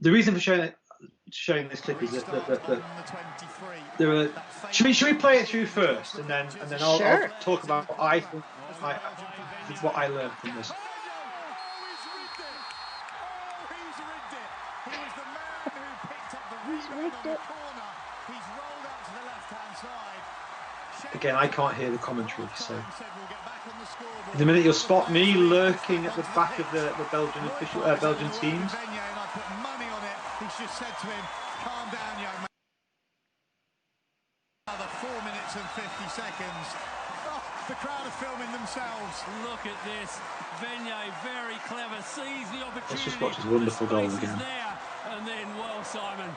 the reason for showing this clip is that there are. Should we play it through first, and then I'll talk about what I think what I learned from this. Again, I can't hear the commentary, so in a minute you'll spot me lurking at the back of the Belgian teams. He's just said to him, calm down, young man. Another 4 minutes and 50 seconds. Oh, the crowd are filming themselves. Look at this. Venier, very clever, sees the opportunity. Let's just watch this wonderful goal again. And then, well, Simon,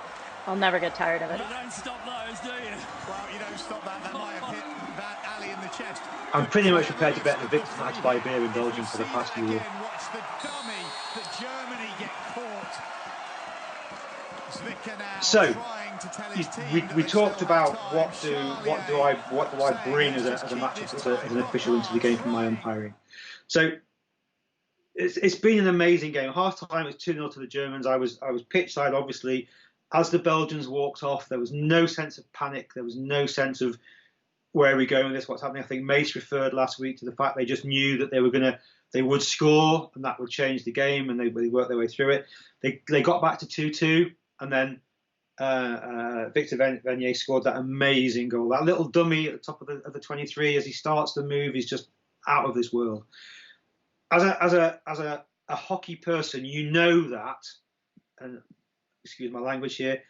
I'll never get tired of it. You don't stop those, do you? Well, you don't stop that. That might have hit that alley in the chest. I'm pretty much prepared to bet the Victor match by beer in Belgium for the past few years. Watch the dummy that Germany get caught. So we talked about what do I bring as a match as an official into the game from my umpiring. So it's been an amazing game. Half time it was 2-0 to the Germans. I was pitch side, obviously. As the Belgians walked off, there was no sense of panic. There was no sense of where are we going with this, what's happening. I think Mace referred last week to the fact they just knew that they would score and that would change the game, and they worked their way through it. They got back to 2-2, and then Victor Venier scored that amazing goal. That little dummy at the top of the 23 as he starts the move is just out of this world. As a hockey person, you know that, and excuse my language here,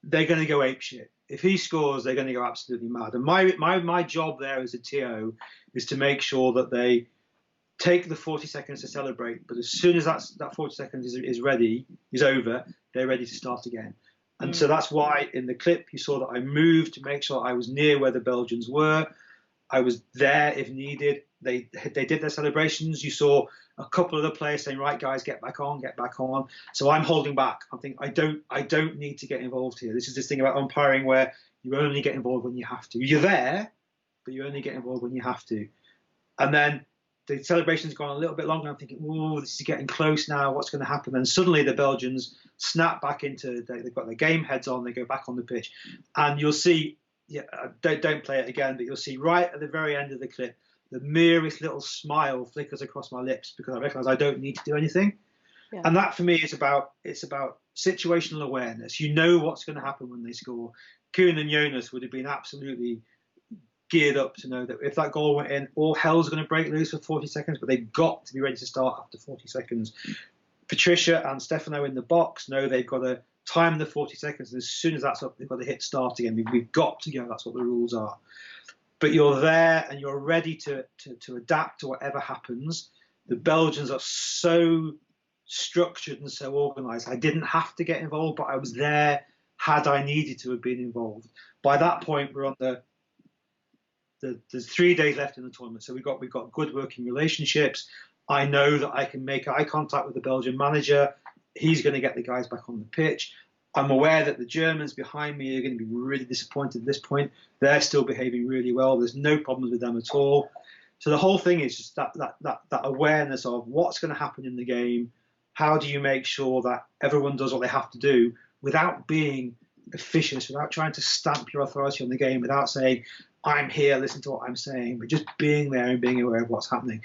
they're going to go apeshit. If he scores, they're going to go absolutely mad. And my job there as a TO is to make sure that they take the 40 seconds to celebrate, but as soon as that 40 seconds is over, they're ready to start again. And so that's why in the clip you saw that I moved to make sure I was near where the Belgians were. I was there if needed. They did their celebrations. You saw a couple of the players saying, "Right, guys, get back on, get back on." So I'm holding back. I'm thinking I don't need to get involved here. This is this thing about umpiring where you only get involved when you have to. You're there, but you only get involved when you have to. And then the celebration's gone a little bit longer. I'm thinking, "Oh, this is getting close now. What's going to happen?" And suddenly the Belgians snap back into. They've got their game heads on. They go back on the pitch, and you'll see. Yeah, don't play it again, but you'll see right at the very end of the clip, the merest little smile flickers across my lips because I recognise I don't need to do anything. Yeah. And that for me is about situational awareness. You know what's going to happen when they score. Kuhn and Jonas would have been absolutely geared up to know that if that goal went in, all hell's going to break loose for 40 seconds, but they've got to be ready to start after 40 seconds. Patricia and Stefano in the box know they've got to time the 40 seconds, and as soon as that's up, they've got to hit start again. We've got to go. That's what the rules are. But you're there and you're ready to adapt to whatever happens. The Belgians are so structured and so organised. I didn't have to get involved, but I was there had I needed to have been involved. By that point, we're on there's 3 days left in the tournament, so we've got good working relationships. I know that I can make eye contact with the Belgian manager. He's going to get the guys back on the pitch. I'm aware that the Germans behind me are going to be really disappointed at this point. They're still behaving really well. There's no problems with them at all. So the whole thing is just that awareness of what's going to happen in the game. How do you make sure that everyone does what they have to do without being officious, without trying to stamp your authority on the game, without saying, I'm here, listen to what I'm saying, but just being there and being aware of what's happening.